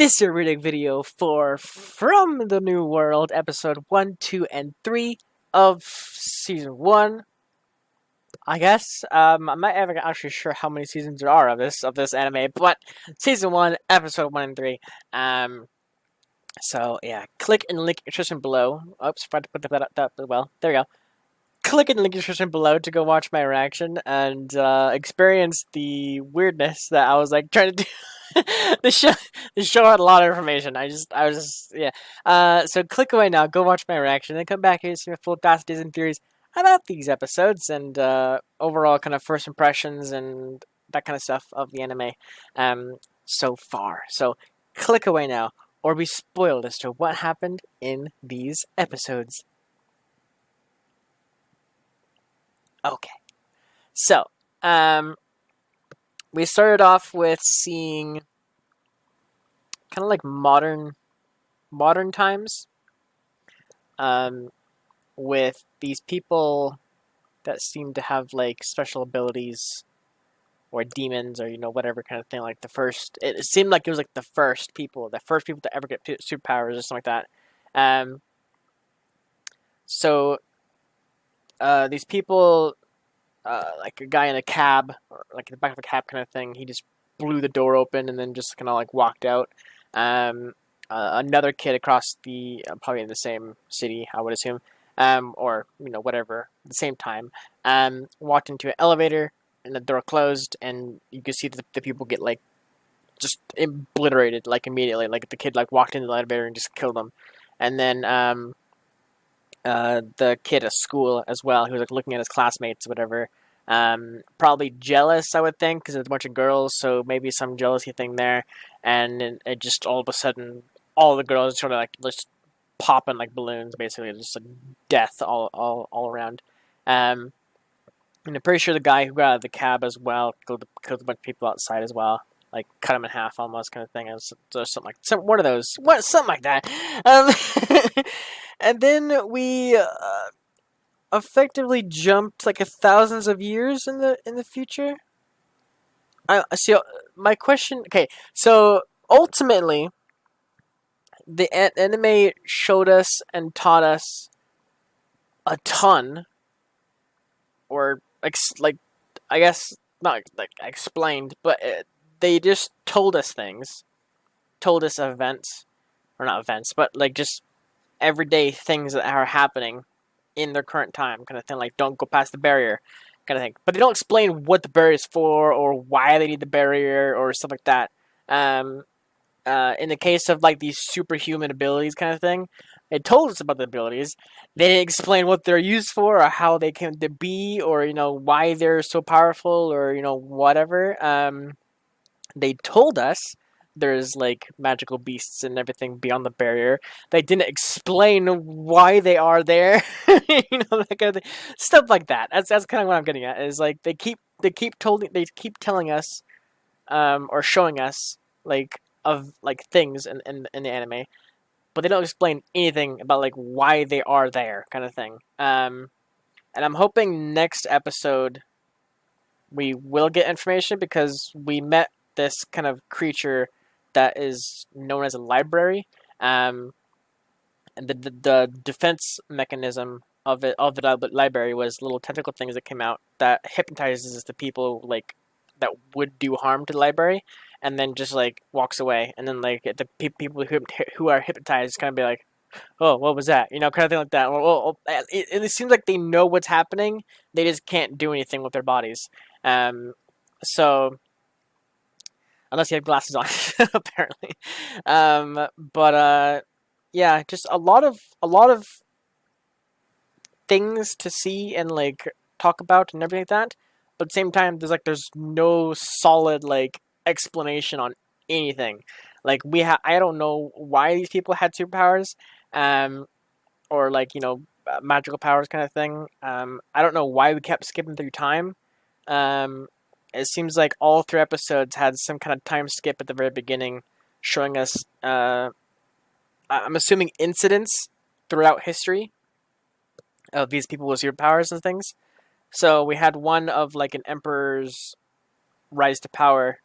This is a reading video for From the New World, episode 1, 2, and 3 of season 1. I guess. I'm not ever actually sure how many seasons there are of this anime, but season 1, episode 1 and 3. So yeah, click in the link in the description below. Oops, forgot to put that up. Well, there you go. Click in the link in the description below to go watch my reaction and experience the weirdness that I was like trying to do. the show had a lot of information. Yeah. So click away now. Go watch my reaction, then come back here and see my full thoughts, and theories about these episodes and overall kind of first impressions and that kind of stuff of the anime so far. So click away now, or be spoiled as to what happened in these episodes. Okay, so we started off with seeing kind of like modern times, with these people that seem to have like special abilities or demons or whatever kind of thing. Like it seemed like it was like the first people to ever get superpowers or something like that. So these people, like a guy in a cab, or like in the back of a cab kind of thing, he just blew the door open and then just kind of like walked out. Another kid across probably in the same city, I would assume, or whatever, at the same time, walked into an elevator and the door closed, and you could see the people get like just obliterated like immediately. Like the kid like walked into the elevator and just killed them, and then the kid at school as well, who was like looking at his classmates, whatever. Probably jealous, I would think, because it's a bunch of girls, so maybe some jealousy thing there. And it just all of a sudden, all the girls sort of like just popping like balloons, basically, just like death all around. And I'm pretty sure the guy who got out of the cab as well killed a bunch of people outside as well, like cut him in half almost, kind of thing. It was something like one of those, something like that. And then we effectively jumped like thousands of years in the future. I see. My question. Okay, so ultimately, the anime showed us and taught us a ton, or like I guess not like explained, but they just told us things, told us events, or not events, but like just everyday things that are happening in their current time, kind of thing. Like, don't go past the barrier, kind of thing. But they don't explain what the barrier is for or why they need the barrier or stuff like that. In the case of like these superhuman abilities, kind of thing, it told us about the abilities. They didn't explain what they're used for or how they came to be, or why they're so powerful, or whatever. They told us there's like magical beasts and everything beyond the barrier. They didn't explain why they are there, that kind of thing. Stuff like that. That's kind of what I'm getting at. Is like they keep telling us, or showing us like of like things in the anime, but they don't explain anything about like why they are there, kind of thing. And I'm hoping next episode we will get information, because we met this kind of creature that is known as a library, and the defense mechanism of the library was little tentacle things that came out that hypnotizes the people like that would do harm to the library, and then just like walks away, and then like the people who are hypnotized kind of be like, oh, what was that? Kind of thing like that. Well, it seems like they know what's happening. They just can't do anything with their bodies. So unless you have glasses on, apparently. But yeah, just a lot of things to see and like talk about and everything like that. But at the same time, there's no solid like explanation on anything. Like I don't know why these people had superpowers, or like magical powers kind of thing. I don't know why we kept skipping through time. It seems like all 3 episodes had some kind of time skip at the very beginning, showing us, I'm assuming, incidents throughout history of these people with superpowers and things. So we had one of like an emperor's rise to power,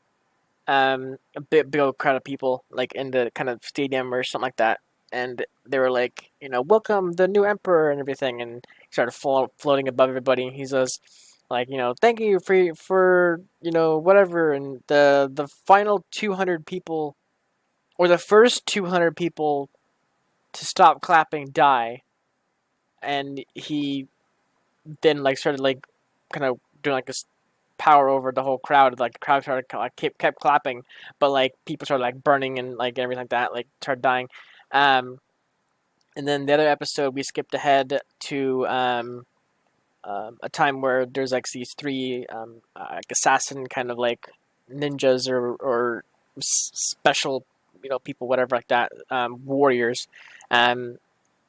a big old crowd of people like in the kind of stadium or something like that, and they were like, welcome the new emperor and everything, and he started floating above everybody. He says, like, thank you for whatever, and the final 200 people, or the first 200 people to stop clapping die, and he then like started like kind of doing like this power over the whole crowd. Like the crowd started like kept clapping, but like people started like burning and like everything like that, like started dying. Um, and then the other episode, we skipped ahead to a time where there's like these three like assassin kind of like ninjas or special people, whatever like that, warriors, um,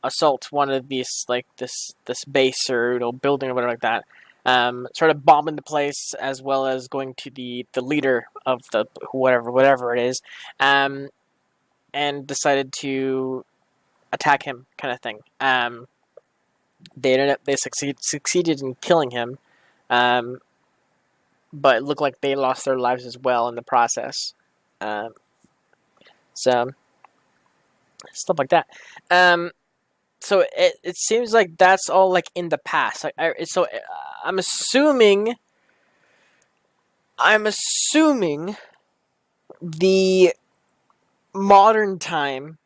assault one of these like this base or building or whatever like that. Sort of bombing the place, as well as going to the leader of the whatever it is, and decided to attack him, kind of thing. They succeeded in killing him, um, but it looked like they lost their lives as well in the process. Um, so stuff like that. So it seems like that's all like in the past. Like I'm assuming the modern time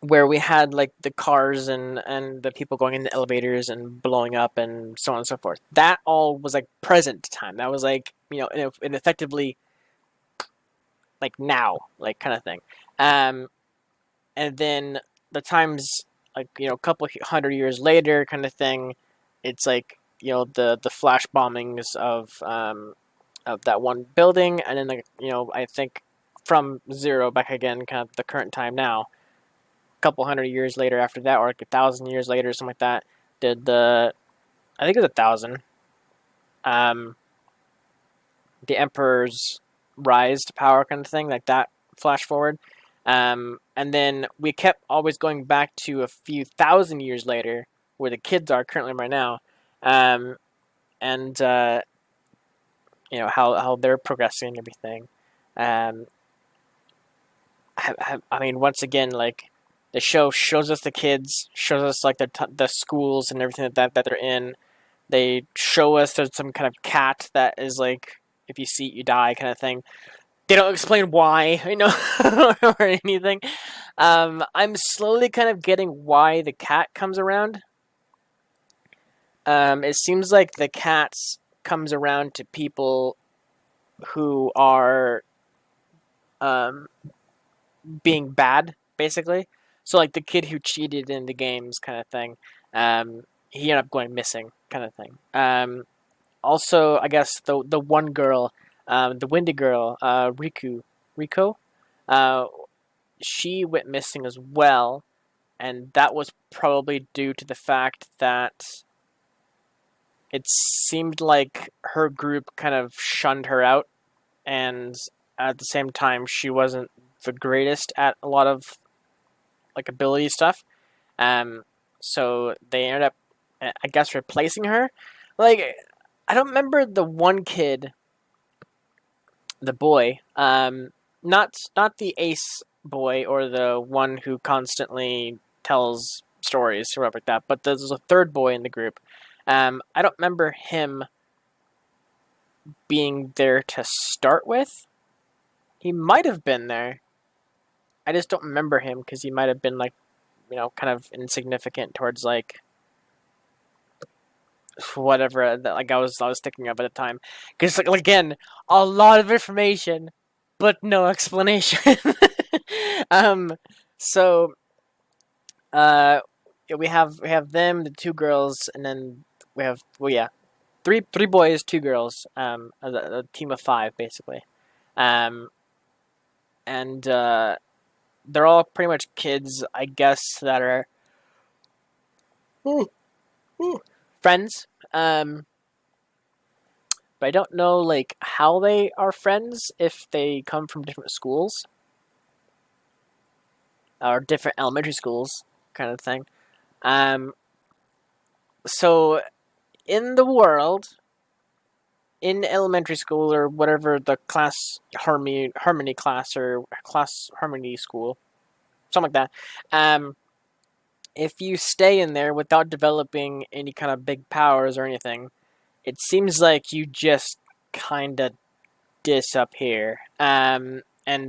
where we had like the cars and the people going in the elevators and blowing up and so on and so forth. That all was like present time. That was like and effectively like now, like kind of thing. Um, and then the times like a couple hundred years later, kind of thing. It's like the flash bombings of that one building, and then like I think from zero back again, kind of the current time now. A couple hundred years later after that, or like 1,000 years later, something like that. Did the I think it was 1,000. Um, the emperor's rise to power, kind of thing, like that. Flash forward, and then we kept always going back to a few thousand years later, where the kids are currently right now, and how they're progressing and everything. Um, I mean, once again, like the show shows us the kids, shows us like the schools and everything that they're in. They show us there's some kind of cat that is like, if you see it, you die, kind of thing. They don't explain why, or anything. I'm slowly kind of getting why the cat comes around. It seems like the cat comes around to people who are um, being bad, basically. So like the kid who cheated in the games, kind of thing. He ended up going missing, kind of thing. Also, I guess the one girl, the windy girl, Riko, uh, she went missing as well, and that was probably due to the fact that it seemed like her group kind of shunned her out, and at the same time, she wasn't the greatest at a lot of like ability stuff. Um, so they ended up, I guess, replacing her. Like, I don't remember the one kid, the boy, not the ace boy or the one who constantly tells stories or whatever like that, but there's a third boy in the group. I don't remember him being there to start with. He might have been there. I just don't remember him because he might have been like, kind of insignificant towards like whatever that like I was thinking of at the time. Because like again, a lot of information, but no explanation. um, so yeah, we have them, the two girls, and then we have three boys, two girls. A team of five basically. Um, and they're all pretty much kids, I guess, that are friends. But I don't know like how they are friends, if they come from different schools or different elementary schools, kind of thing. Um, so in the world, in elementary school or whatever the class harmony class or class harmony school, something like that. If you stay in there without developing any kind of big powers or anything, it seems like you just kind of disappear. And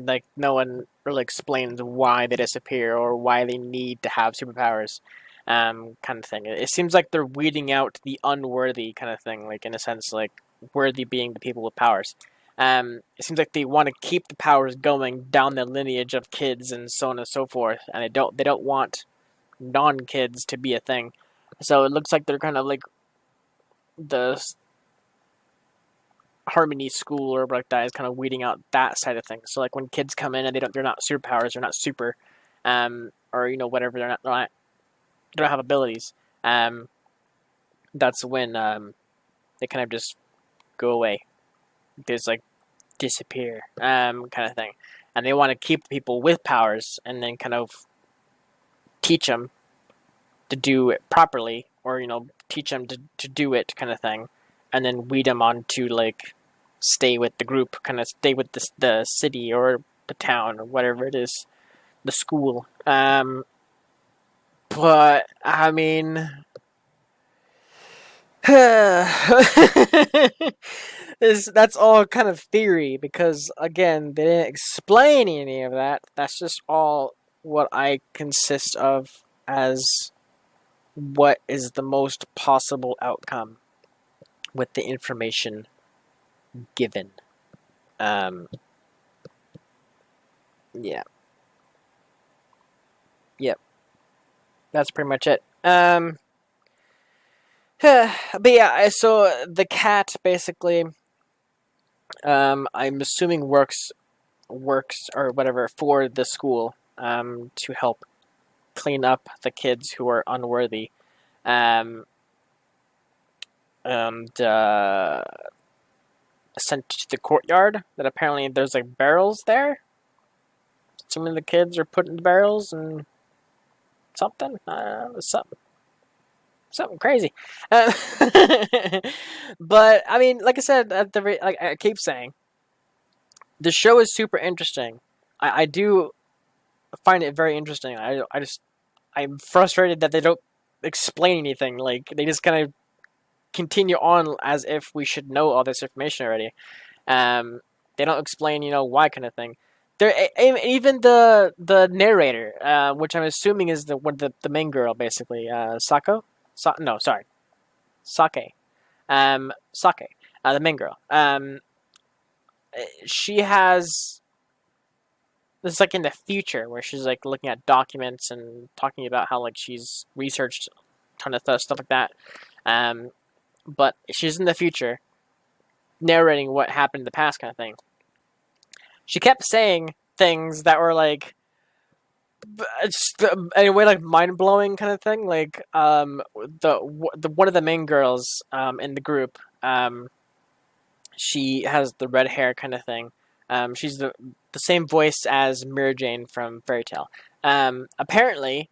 like no one really explains why they disappear or why they need to have superpowers, kind of thing. It seems like they're weeding out the unworthy kind of thing, like in a sense, like worthy being the people with powers. It seems like they want to keep the powers going down the lineage of kids and so on and so forth, and they don't want non-kids to be a thing. So it looks like they're kind of like the Harmony School or like that is kind of weeding out that side of things. So like when kids come in and they're not superpowers, they're not super, or whatever, they don't have abilities. That's when they kind of just go away. They just like disappear, kind of thing. And they want to keep people with powers and then kind of teach them to do it properly, or teach them to do it, kind of thing, and then weed them on to like stay with the group, kind of stay with the city or the town or whatever it is, the school. But I mean, that's all kind of theory because again, they didn't explain any of that. That's just all what I consist of as what is the most possible outcome with the information given. Yeah. Yep. That's pretty much it. But yeah, so the cat basically, I'm assuming works or whatever for the school, to help clean up the kids who are unworthy, and sent to the courtyard. That apparently there's like barrels there. Some of the kids are put in the barrels and something, something crazy. Uh, but I mean, like I said, like I keep saying, the show is super interesting. I do find it very interesting. I'm frustrated that they don't explain anything. Like they just kind of continue on as if we should know all this information already. They don't explain, why, kind of thing. There, even the narrator, which I'm assuming is the main girl, basically, Sako. No, sorry, Sake. Sake, the main girl. She has this is like in the future where she's like looking at documents and talking about how like she's researched a ton of stuff like that. But she's in the future, narrating what happened in the past, kind of thing. She kept saying things that were like, anyway, like mind blowing, kind of thing. Like the one of the main girls in the group, she has the red hair, kind of thing. She's the same voice as Mira Jane from Fairy Tail. Apparently,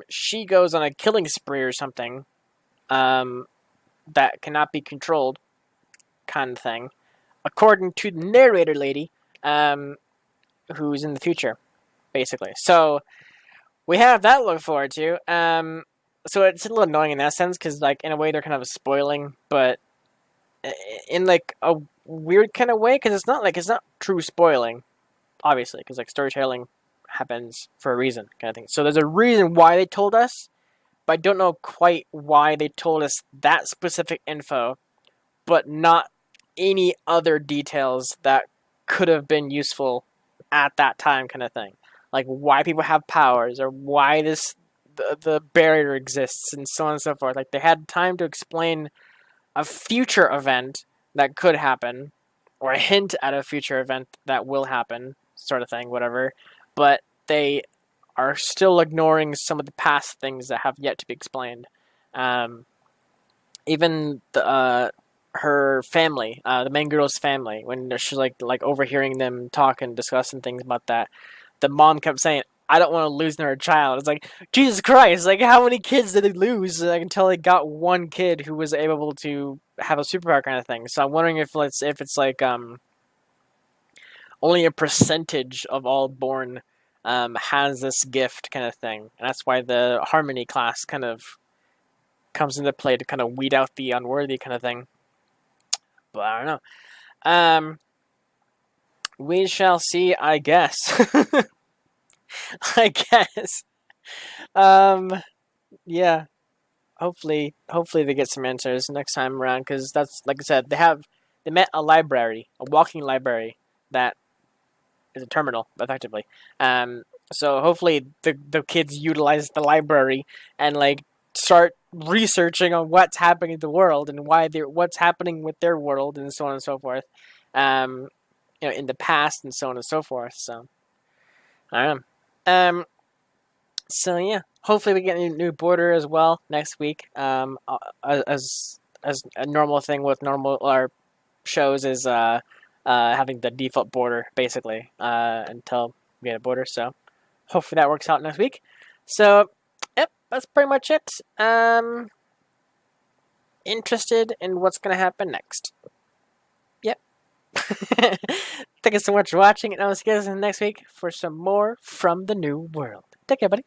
she goes on a killing spree or something, that cannot be controlled, kind of thing, according to the narrator lady, who's in the future, basically. So we have that to look forward to. So it's a little annoying in that sense because, like, in a way, they're kind of spoiling, but in like a weird kind of way, because it's not true spoiling, obviously, because like storytelling happens for a reason, kind of thing. So there's a reason why they told us, but I don't know quite why they told us that specific info, but not any other details that could have been useful at that time, kind of thing. Like why people have powers or why the barrier exists and so on and so forth. Like they had time to explain a future event that could happen or a hint at a future event that will happen, sort of thing, whatever. But they are still ignoring some of the past things that have yet to be explained. Even her family, the main girl's family, when she's like overhearing them talk and discussing things about that, the mom kept saying, "I don't want to lose another child." It's like, Jesus Christ! Like, how many kids did they lose? Like, until they got one kid who was able to have a superpower kind of thing. So I'm wondering if it's like only a percentage of all born has this gift kind of thing, and that's why the harmony class kind of comes into play to kind of weed out the unworthy kind of thing. But I don't know. We shall see, I guess. I guess. Um, yeah. Hopefully they get some answers next time around, because that's, like I said, they met a library, a walking library that is a terminal effectively. So hopefully the kids utilize the library and like start researching on what's happening in the world and what's happening with their world and so on and so forth. Um, in the past and so on and so forth. So I don't know. So yeah, hopefully we get a new border as well next week. As a normal thing with normal our shows is having the default border basically until we get a border. So hopefully that works out next week. So yep, that's pretty much it. Interested in what's gonna happen next. Yep. Thank you so much for watching, and I'll see you guys next week for some more from the new world. Take care, buddy.